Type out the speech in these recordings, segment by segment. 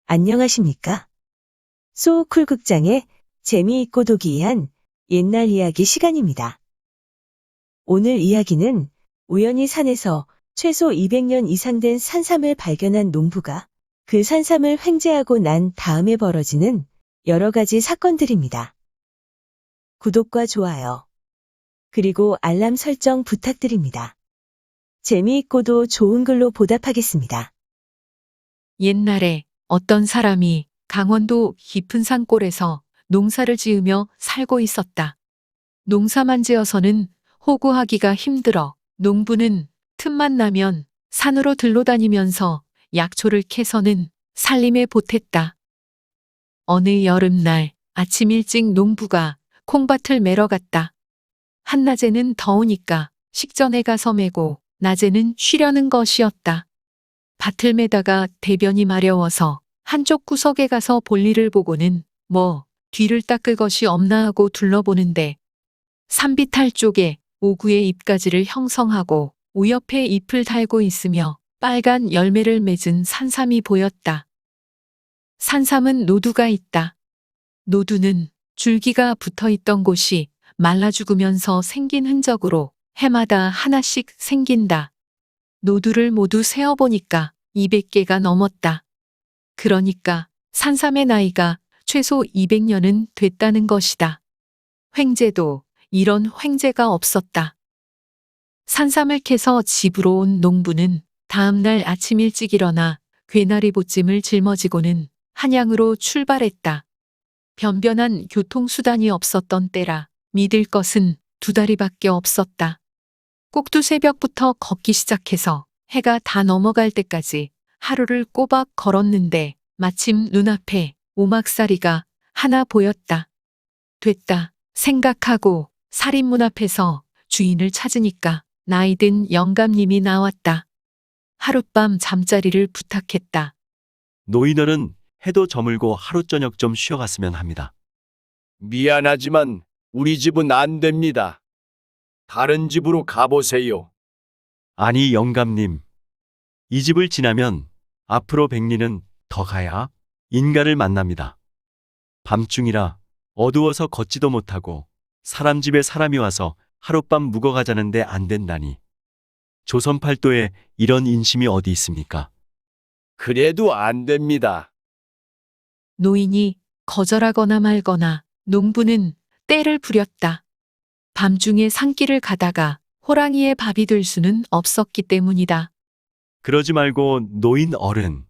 안녕하십니까? 소쿨극장의 재미있고 도기이한 옛날 이야기 시간입니다. 오늘 이야기는 우연히 산에서 최소 200년 이상 된 산삼을 발견한 농부가 그 산삼을 횡재하고 난 다음에 벌어지는 여러 가지 사건들입니다. 구독과 좋아요, 그리고 알람 설정 부탁드립니다. 재미있고도 좋은 글로 보답하겠습니다. 옛날에 어떤 사람이 강원도 깊은 산골에서 농사를 지으며 살고 있었다. 농사만 지어서는 호구하기가 힘들어 농부는 틈만 나면 산으로 들러다니면서 약초를 캐서는 살림에 보탰다. 어느 여름날 아침 일찍 농부가 콩밭을 매러 갔다. 한낮에는 더우니까 식전에 가서 매고 낮에는 쉬려는 것이었다. 밭을 매다가 대변이 마려워서 한쪽 구석에 가서 볼일을 보고는 뒤를 닦을 것이 없나 하고 둘러보는데 산비탈 쪽에 오구의 잎가지를 형성하고 우옆에 잎을 달고 있으며 빨간 열매를 맺은 산삼이 보였다. 산삼은 노두가 있다. 노두는 줄기가 붙어 있던 곳이 말라 죽으면서 생긴 흔적으로 해마다 하나씩 생긴다. 노두를 모두 세어보니까 200개가 넘었다. 그러니까 산삼의 나이가 최소 200년은 됐다는 것이다. 횡재도 이런 횡재가 없었다. 산삼을 캐서 집으로 온 농부는 다음날 아침 일찍 일어나 괴나리 보찜을 짊어지고는 한양으로 출발했다. 변변한 교통수단이 없었던 때라 믿을 것은 두 다리밖에 없었다. 꼭두 새벽부터 걷기 시작해서 해가 다 넘어갈 때까지 하루를 꼬박 걸었는데 마침 눈앞에 오막살이가 하나 보였다. 됐다 생각하고 살인문 앞에서 주인을 찾으니까 나이든 영감님이 나왔다. 하룻밤 잠자리를 부탁했다. 노인어른 해도 저물고 하루 저녁 좀 쉬어갔으면 합니다. 미안하지만 우리 집은 안 됩니다. 다른 집으로 가보세요. 아니 영감님, 이 집을 지나면 앞으로 100리는 더 가야 인가를 만납니다. 밤중이라 어두워서 걷지도 못하고 사람 집에 사람이 와서 하룻밤 묵어가자는데 안 된다니. 조선 팔도에 이런 인심이 어디 있습니까? 그래도 안 됩니다. 노인이 거절하거나 말거나 농부는 때를 부렸다. 밤중에 산길을 가다가 호랑이의 밥이 될 수는 없었기 때문이다. 그러지 말고 노인 어른.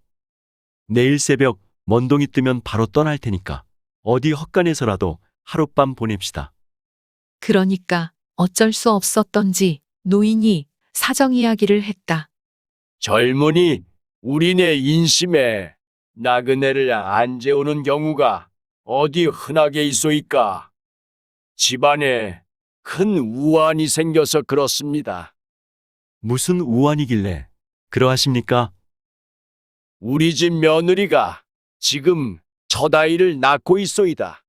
내일 새벽 먼동이 뜨면 바로 떠날 테니까 어디 헛간에서라도 하룻밤 보냅시다. 그러니까 어쩔 수 없었던지 노인이 사정 이야기를 했다. 젊은이, 우리네 인심에 나그네를 안 재우는 경우가 어디 흔하게 있소이까? 집안에 큰 우환이 생겨서 그렇습니다. 무슨 우환이길래 그러하십니까? 우리 집 며느리가 지금 첫 아이를 낳고 있소이다.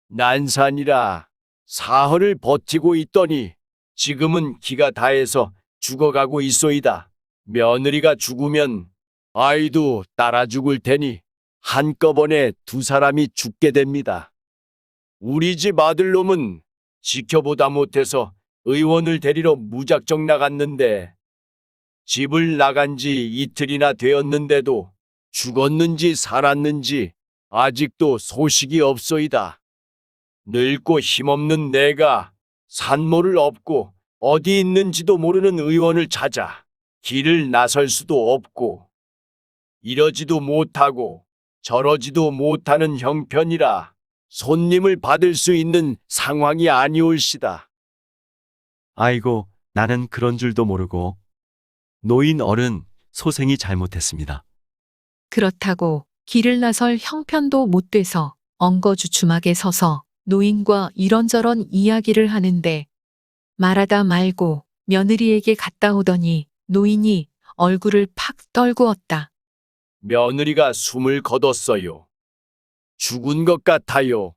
난산이라 사흘을 버티고 있더니 지금은 기가 다해서 죽어가고 있소이다. 며느리가 죽으면 아이도 따라 죽을 테니 한꺼번에 두 사람이 죽게 됩니다. 우리 집 아들놈은 지켜보다 못해서 의원을 데리러 무작정 나갔는데 집을 나간 지 이틀이나 되었는데도 죽었는지 살았는지 아직도 소식이 없소이다. 늙고 힘없는 내가 산모를 업고 어디 있는지도 모르는 의원을 찾아 길을 나설 수도 없고 이러지도 못하고 저러지도 못하는 형편이라 손님을 받을 수 있는 상황이 아니올시다. 아이고, 나는 그런 줄도 모르고. 노인 어른, 소생이 잘못했습니다. 그렇다고 길을 나설 형편도 못 돼서 엉거주춤하게 서서 노인과 이런저런 이야기를 하는데 말하다 말고 며느리에게 갔다 오더니 노인이 얼굴을 팍 떨구었다. 며느리가 숨을 거뒀어요. 죽은 것 같아요.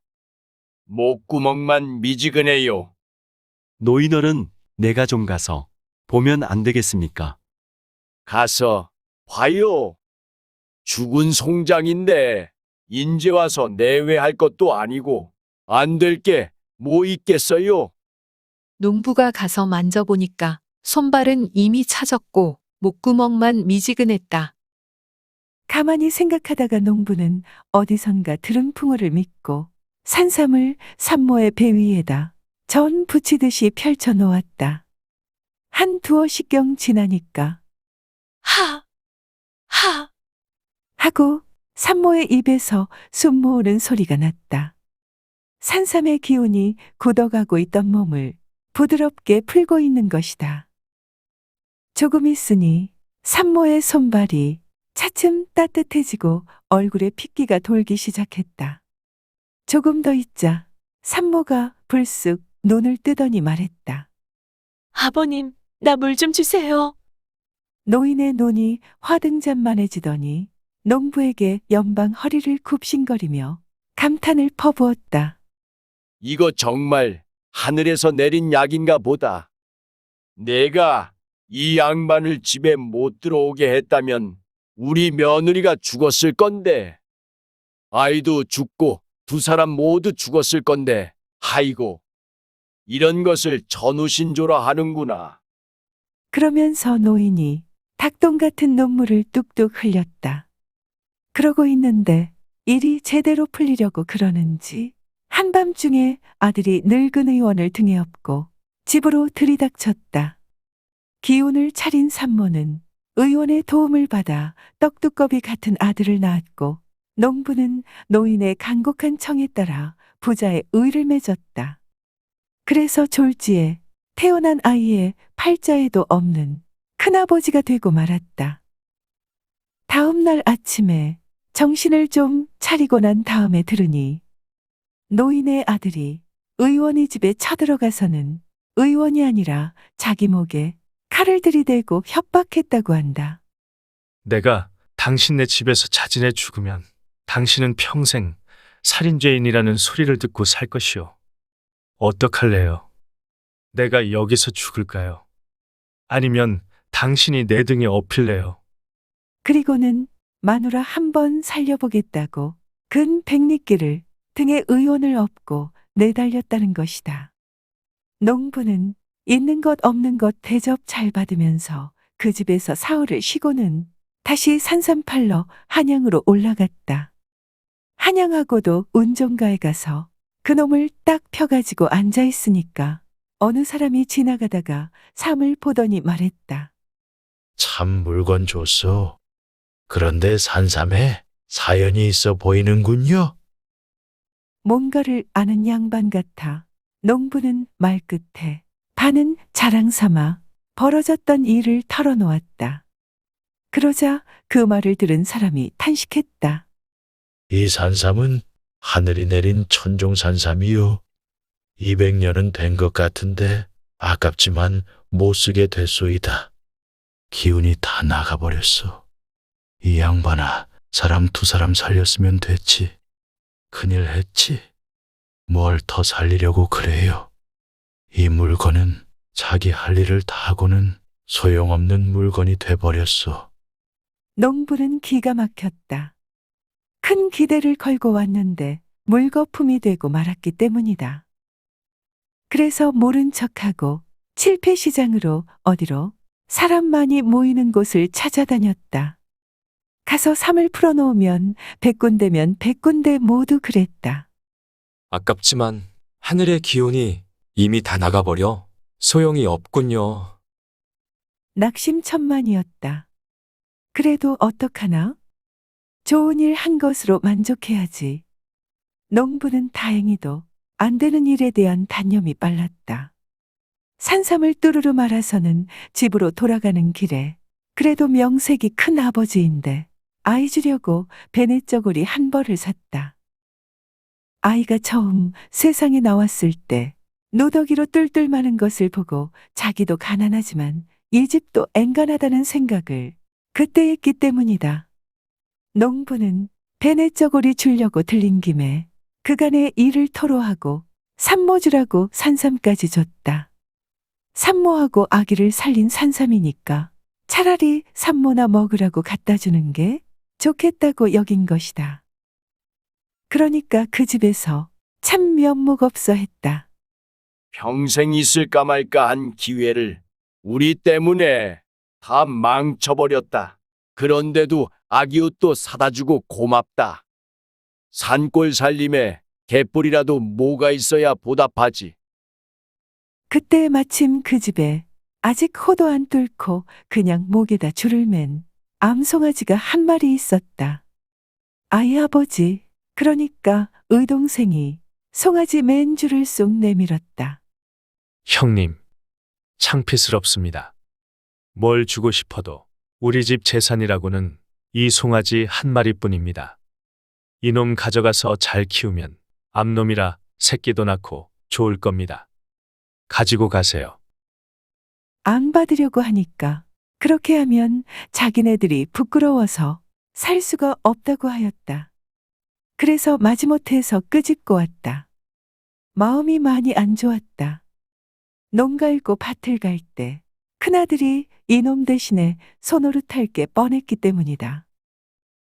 목구멍만 미지근해요. 노인 어른, 내가 좀 가서 보면 안 되겠습니까? 가서 봐요. 죽은 송장인데 인제 와서 내외할 것도 아니고 안 될 게 뭐 있겠어요? 농부가 가서 만져보니까 손발은 이미 차졌고 목구멍만 미지근했다. 가만히 생각하다가 농부는 어디선가 들은 풍어를 믿고 산삼을 산모의 배 위에다 전 붙이듯이 펼쳐 놓았다. 한 두어 시경 지나니까 하! 하! 하고 산모의 입에서 숨 모으는 소리가 났다. 산삼의 기운이 굳어가고 있던 몸을 부드럽게 풀고 있는 것이다. 조금 있으니 산모의 손발이 차츰 따뜻해지고 얼굴에 핏기가 돌기 시작했다. 조금 더 있자 산모가 불쑥 눈을 뜨더니 말했다. 아버님, 나 물 좀 주세요. 노인의 눈이 화등잔만해지더니 농부에게 연방 허리를 굽신거리며 감탄을 퍼부었다. 이거 정말 하늘에서 내린 약인가 보다. 내가 이 양반을 집에 못 들어오게 했다면 우리 며느리가 죽었을 건데. 아이도 죽고 두 사람 모두 죽었을 건데. 아이고, 이런 것을 전우신조라 하는구나. 그러면서 노인이 닭똥 같은 눈물을 뚝뚝 흘렸다. 그러고 있는데 일이 제대로 풀리려고 그러는지 한밤중에 아들이 늙은 의원을 등에 업고 집으로 들이닥쳤다. 기운을 차린 산모는 의원의 도움을 받아 떡두꺼비 같은 아들을 낳았고 농부는 노인의 간곡한 청에 따라 부자의 의를 맺었다. 그래서 졸지에 태어난 아이의 팔자에도 없는 큰아버지가 되고 말았다. 다음 날 아침에 정신을 좀 차리고 난 다음에 들으니 노인의 아들이 의원의 집에 쳐들어가서는 의원이 아니라 자기 목에 칼을 들이대고 협박했다고 한다. 내가 당신네 집에서 자진해 죽으면 당신은 평생 살인죄인이라는 소리를 듣고 살 것이오. 어떡할래요? 내가 여기서 죽을까요? 아니면 당신이 내 등에 업힐래요? 그리고는 마누라 한 번 살려보겠다고 근 백리길을 등에 의원을 업고 내달렸다는 것이다. 농부는 있는 것 없는 것 대접 잘 받으면서 그 집에서 사흘을 쉬고는 다시 산삼팔러 한양으로 올라갔다. 한양하고도 운종가에 가서 그놈을 딱 펴가지고 앉아있으니까 어느 사람이 지나가다가 삼을 보더니 말했다. 참 물건 줬어. 그런데 산삼에 사연이 있어 보이는군요. 뭔가를 아는 양반 같아 농부는 말끝에 반은 자랑 삼아 벌어졌던 일을 털어놓았다. 그러자 그 말을 들은 사람이 탄식했다. 이 산삼은 하늘이 내린 천종 산삼이요. 200년은 된 것 같은데 아깝지만 못 쓰게 됐소이다. 기운이 다 나가버렸어. 이 양반아, 사람 두 사람 살렸으면 됐지. 큰일 했지. 뭘 더 살리려고 그래요. 이 물건은 자기 할 일을 다 하고는 소용없는 물건이 돼버렸어. 농부는 기가 막혔다. 큰 기대를 걸고 왔는데 물거품이 되고 말았기 때문이다. 그래서 모른 척하고 칠패시장으로 어디로 사람 많이 모이는 곳을 찾아다녔다. 가서 삼을 풀어놓으면 100군데면 100군데 모두 그랬다. 아깝지만 하늘의 기운이 이미 다 나가버려 소용이 없군요. 낙심천만이었다. 그래도 어떡하나? 좋은 일 한 것으로 만족해야지. 농부는 다행히도 안 되는 일에 대한 단념이 빨랐다. 산삼을 뚜루루 말아서는 집으로 돌아가는 길에 그래도 명색이 큰 아버지인데 아이 주려고 베네저고리 한 벌을 샀다. 아이가 처음 세상에 나왔을 때 노덕이로 뚫뚫 마는 것을 보고 자기도 가난하지만 이 집도 앵간하다는 생각을 그때 했기 때문이다. 농부는 베네저고리 주려고 들린 김에 그간의 일을 토로하고 산모 주라고 산삼까지 줬다. 산모하고 아기를 살린 산삼이니까 차라리 산모나 먹으라고 갖다 주는 게 좋겠다고 여긴 것이다. 그러니까 그 집에서 참 면목 없어 했다. 평생 있을까 말까 한 기회를 우리 때문에 다 망쳐버렸다. 그런데도 아기 옷도 사다 주고 고맙다. 산골 살림에 개뿔이라도 뭐가 있어야 보답하지. 그때 마침 그 집에 아직 호도 안 뚫고 그냥 목에다 줄을 맨 암송아지가 한 마리 있었다. 아이 아버지, 그러니까 의동생이 송아지 맨 줄을 쏙 내밀었다. 형님, 창피스럽습니다. 뭘 주고 싶어도 우리 집 재산이라고는 이 송아지 한 마리뿐입니다. 이놈 가져가서 잘 키우면 암놈이라 새끼도 낳고 좋을 겁니다. 가지고 가세요. 안 받으려고 하니까 그렇게 하면 자기네들이 부끄러워서 살 수가 없다고 하였다. 그래서 마지못해서 끄집고 왔다. 마음이 많이 안 좋았다. 농 갈고 밭을 갈 때 큰아들이 이놈 대신에 손노릇할 게 뻔했기 때문이다.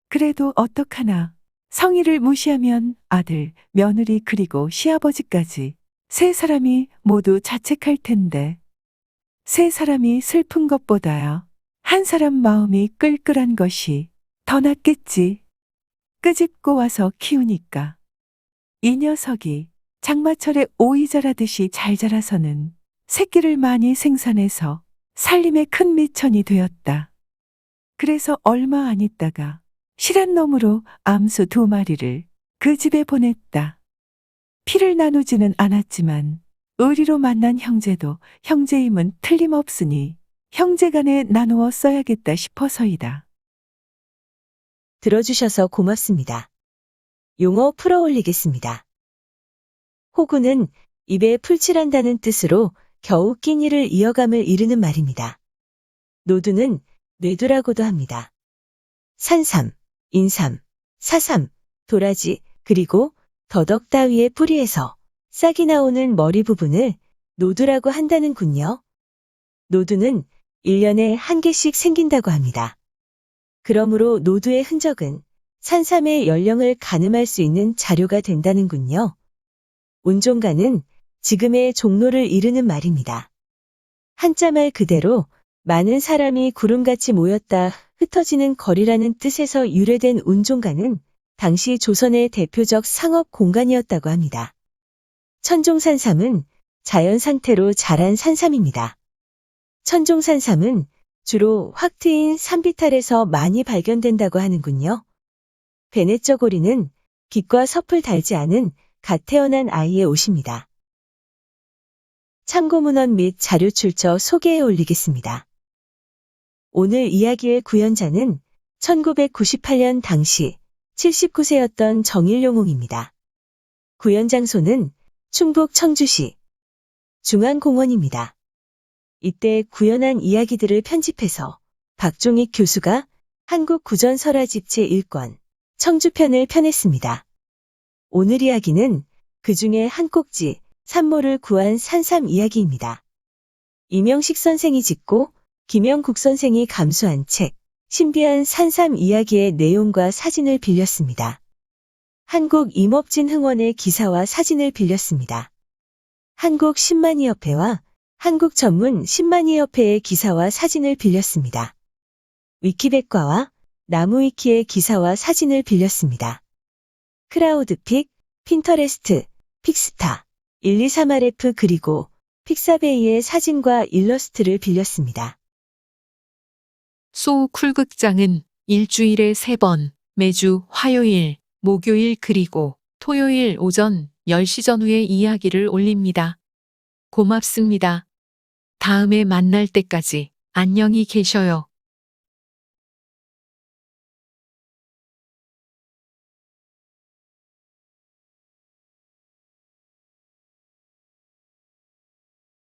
그래도 어떡하나 성의를 무시하면 아들, 며느리 그리고 시아버지까지 세 사람이 모두 자책할 텐데 세 사람이 슬픈 것보다야 한 사람 마음이 끌끌한 것이 더 낫겠지. 끄집고 와서 키우니까 이 녀석이 장마철에 오이 자라듯이 잘 자라서는 새끼를 많이 생산해서 살림의 큰 미천이 되었다. 그래서 얼마 안 있다가 실한 놈으로 암수 2마리를 그 집에 보냈다. 피를 나누지는 않았지만 의리로 만난 형제도 형제임은 틀림없으니 형제간에 나누어 써야겠다 싶어서이다. 들어주셔서 고맙습니다. 용어 풀어 올리겠습니다. 호구는 입에 풀칠한다는 뜻으로 겨우 끼니를 이어감을 이르는 말입니다. 노두는 뇌두라고도 합니다. 산삼, 인삼, 사삼, 도라지, 그리고 더덕 따위의 뿌리에서 싹이 나오는 머리 부분을 노두라고 한다는군요. 노두는 1년에 한 개씩 생긴다고 합니다. 그러므로 노두의 흔적은 산삼의 연령을 가늠할 수 있는 자료가 된다는군요. 운종가는 지금의 종로를 이르는 말입니다. 한자말 그대로 많은 사람이 구름같이 모였다 흩어지는 거리라는 뜻에서 유래된 운종가는 당시 조선의 대표적 상업 공간이었다고 합니다. 천종산삼은 자연 상태로 자란 산삼입니다. 천종산삼은 주로 확 트인 산비탈에서 많이 발견된다고 하는군요. 베네쩌고리는 깃과 섭을 달지 않은 갓 태어난 아이의 옷입니다. 참고문헌 및 자료 출처 소개해 올리겠습니다. 오늘 이야기의 구연자는 1998년 당시 79세였던 정일용홍입니다. 구연 장소는 충북 청주시 중앙공원입니다. 이때 구연한 이야기들을 편집해서 박종익 교수가 한국구전설화집체 1권 청주편을 펴냈습니다. 오늘 이야기는 그 중에 한 꼭지 산모를 구한 산삼 이야기입니다. 이명식 선생이 짓고 김영국 선생이 감수한 책 신비한 산삼 이야기의 내용과 사진을 빌렸습니다. 한국임업진흥원의 기사와 사진을 빌렸습니다. 한국신만이협회와 한국전문신만이협회의 기사와 사진을 빌렸습니다. 위키백과와 나무위키의 기사와 사진을 빌렸습니다. 크라우드픽, 핀터레스트, 픽스타, 123RF 그리고 픽사베이의 사진과 일러스트를 빌렸습니다. 소우 쿨극장은 일주일에 3번, 매주 화요일, 목요일 그리고 토요일 오전 10시 전후에 이야기를 올립니다. 고맙습니다. 다음에 만날 때까지 안녕히 계셔요.